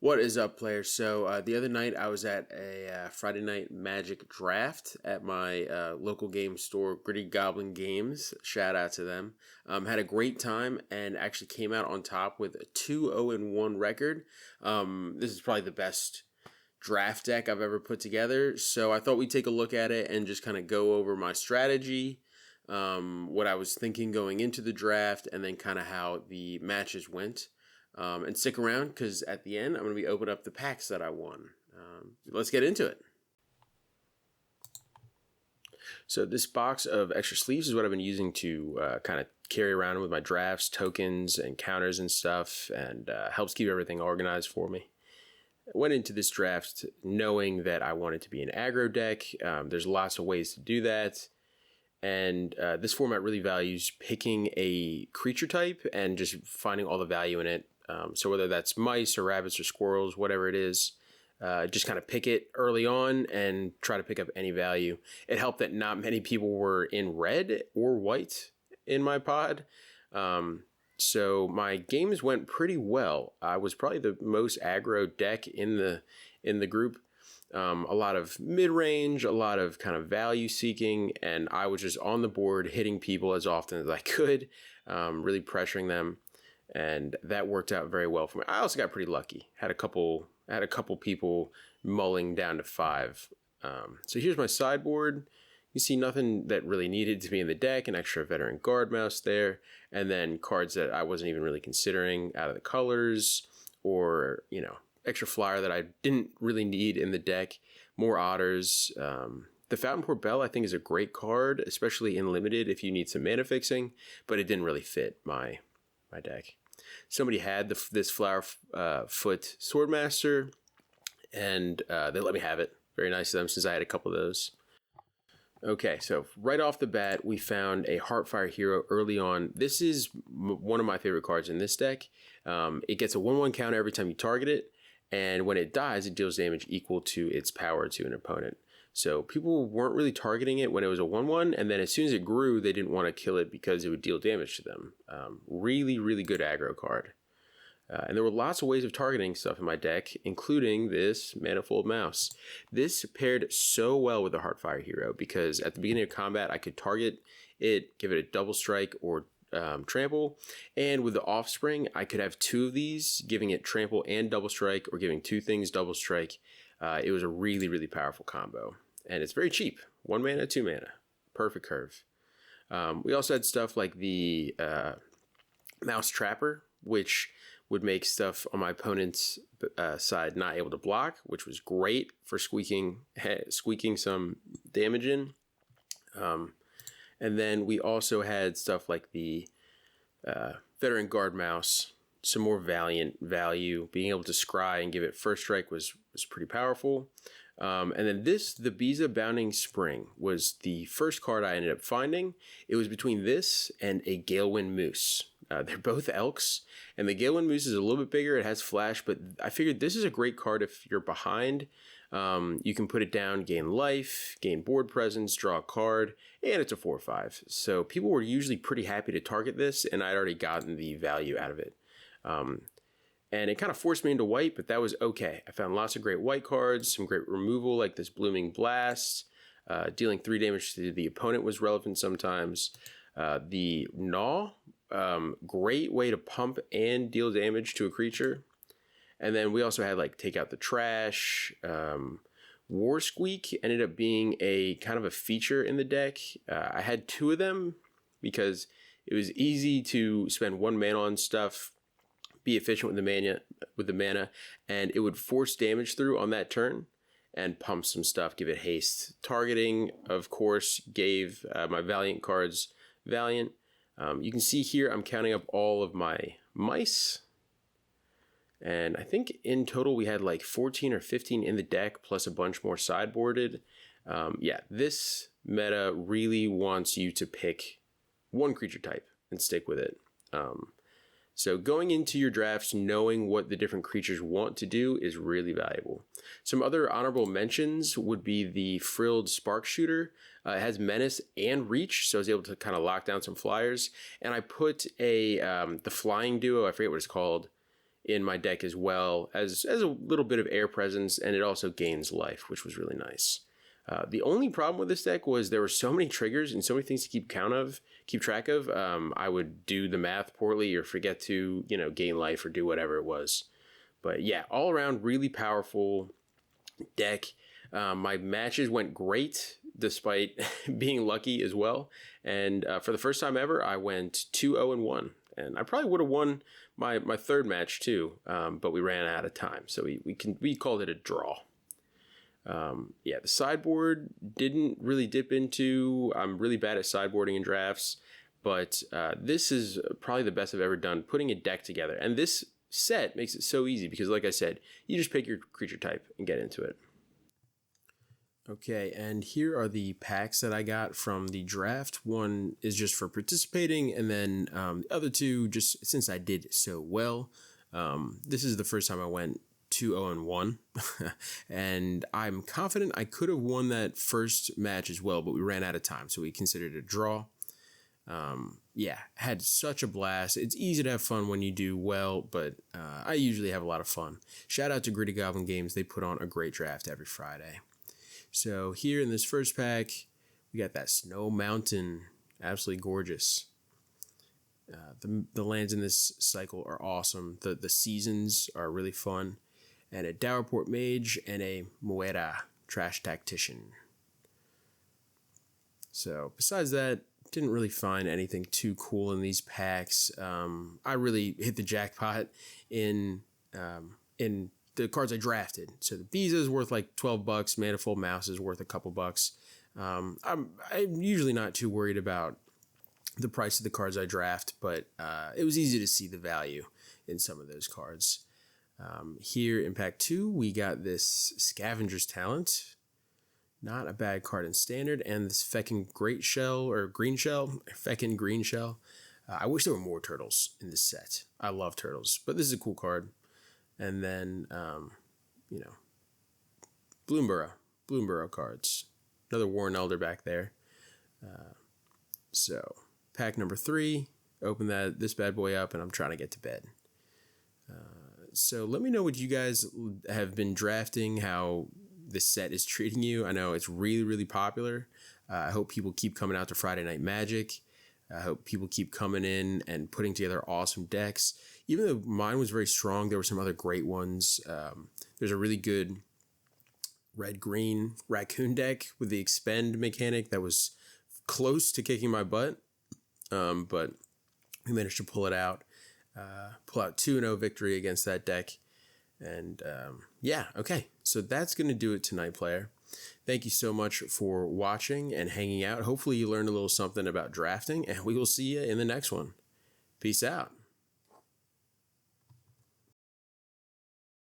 What is up, players? So the other night I was at a Friday night Magic draft at my local game store, Gritty Goblin Games. Shout out to them. Had a great time and actually came out on top with a 2-0-1 record. This is probably the best draft deck I've ever put together. So I thought we'd take a look at it and just kind of go over my strategy, what I was thinking going into the draft, and then kind of how the matches went. And stick around because at the end I'm going to be opening up the packs that I won. Let's get into it. So this box of extra sleeves is what I've been using to kind of carry around with my drafts, tokens, and counters and stuff, and helps keep everything organized for me. I went into this draft knowing that I wanted to be an aggro deck. There's lots of ways to do that. And this format really values picking a creature type and just finding all the value in it. So whether that's mice or rabbits or squirrels, whatever it is, just kind of pick it early on and try to pick up any value. It helped that not many people were in red or white in my pod. So my games went pretty well. I was probably the most aggro deck in the group. A lot of mid-range, a lot of kind of value seeking, and I was just on the board hitting people as often as I could, really pressuring them. And that worked out very well for me. I also got pretty lucky. Had a couple people mulling down to 5. So here's my sideboard. You see nothing that really needed to be in the deck. An extra veteran guard mouse there, and then cards that I wasn't even really considering out of the colors, or extra flyer that I didn't really need in the deck. More otters. The Fountainport Bell I think is a great card, especially in limited if you need some mana fixing, but it didn't really fit my deck. Somebody had this Flower Foot Swordmaster, and they let me have it. Very nice of them, since I had a couple of those. Okay, so right off the bat, we found a Heartfire Hero early on. This is one of my favorite cards in this deck. It gets a 1/1 counter every time you target it, and when it dies, it deals damage equal to its power to an opponent. So people weren't really targeting it when it was a 1/1, and then as soon as it grew, they didn't want to kill it because it would deal damage to them. Really, really good aggro card. And there were lots of ways of targeting stuff in my deck, including this Manifold Mouse. This paired so well with the Heartfire Hero because at the beginning of combat, I could target it, give it a double strike or trample, and with the Offspring, I could have 2 of these, giving it trample and double strike, or giving 2 things double strike. It was a really, really powerful combo. And it's very cheap. 1 mana, 2 mana. Perfect curve. We also had stuff like the Mouse Trapper, which would make stuff on my opponent's side not able to block, which was great for squeaking some damage in. And then we also had stuff like the Veteran Guard Mouse, some more Valiant value. Being able to scry and give it first strike was pretty powerful. And then the Biza Bounding Spring was the first card I ended up finding. It was between this and a Galewind Moose. They're both elks, and the Galewind Moose is a little bit bigger. It has flash, but I figured this is a great card if you're behind. You can put it down, gain life, gain board presence, draw a card, and it's a 4/5. So people were usually pretty happy to target this, and I'd already gotten the value out of it. And it kind of forced me into white, but that was okay. I found lots of great white cards, some great removal like this Blooming Blast. Dealing 3 damage to the opponent was relevant sometimes. The Gnaw, great way to pump and deal damage to a creature. And then we also had like Take Out the Trash. War Squeak ended up being a kind of a feature in the deck. I had 2 of them because it was easy to spend 1 mana on stuff, be efficient with the mana, and it would force damage through on that turn and pump some stuff, give it haste. Targeting, of course, gave my Valiant cards Valiant. You can see here I'm counting up all of my mice, and I think in total we had like 14 or 15 in the deck, plus a bunch more sideboarded. Yeah, this meta really wants you to pick 1 creature type and stick with it. So going into your drafts, knowing what the different creatures want to do is really valuable. Some other honorable mentions would be the Frilled Spark Shooter. It has Menace and Reach, so I was able to kind of lock down some flyers. And I put the Flying Duo, I forget what it's called, in my deck as well as a little bit of air presence, and it also gains life, which was really nice. The only problem with this deck was there were so many triggers and so many things to keep track of. I would do the math poorly or forget to, gain life or do whatever it was. But yeah, all around really powerful deck. My matches went great despite being lucky as well. And for the first time ever, I went 2-0-1. And I probably would have won my third match too, but we ran out of time. So we called it a draw. The sideboard didn't really dip into. I'm really bad at sideboarding in drafts, but this is probably the best I've ever done putting a deck together. And this set makes it so easy because, like I said, you just pick your creature type and get into it. Okay, and here are the packs that I got from the draft. One is just for participating, and then the other two just since I did so well. This is the first time I went 2-0-1, and I'm confident I could have won that first match as well, but we ran out of time, so we considered it a draw. Had such a blast. It's easy to have fun when you do well, but I usually have a lot of fun. Shout out to Gritty Goblin Games. They put on a great draft every Friday. So here in this first pack, we got that Snow Mountain. Absolutely gorgeous. The lands in this cycle are awesome. The seasons are really fun. And a Dowerport Mage and a Moeda Trash Tactician. So besides that, didn't really find anything too cool in these packs. I really hit the jackpot in the cards I drafted. So the Beeza is worth like $12. Manifold Mouse is worth a couple bucks. I'm usually not too worried about the price of the cards I draft, but it was easy to see the value in some of those cards. Here in pack 2, we got this Scavenger's Talent. Not a bad card in standard, and this Feckin' Green Shell. I wish there were more turtles in this set. I love turtles, but this is a cool card. And then, Bloomburrow cards. Another Warren Elder back there. So, pack number 3. Open this bad boy up, and I'm trying to get to bed. So let me know what you guys have been drafting, how this set is treating you. I know it's really, really popular. I hope people keep coming out to Friday Night Magic. I hope people keep coming in and putting together awesome decks. Even though mine was very strong, there were some other great ones. There's a really good red-green raccoon deck with the expend mechanic that was close to kicking my butt, but we managed to pull it out. Pull out 2-0 victory against that deck. And okay. So that's going to do it tonight, player. Thank you so much for watching and hanging out. Hopefully you learned a little something about drafting, and we will see you in the next one. Peace out.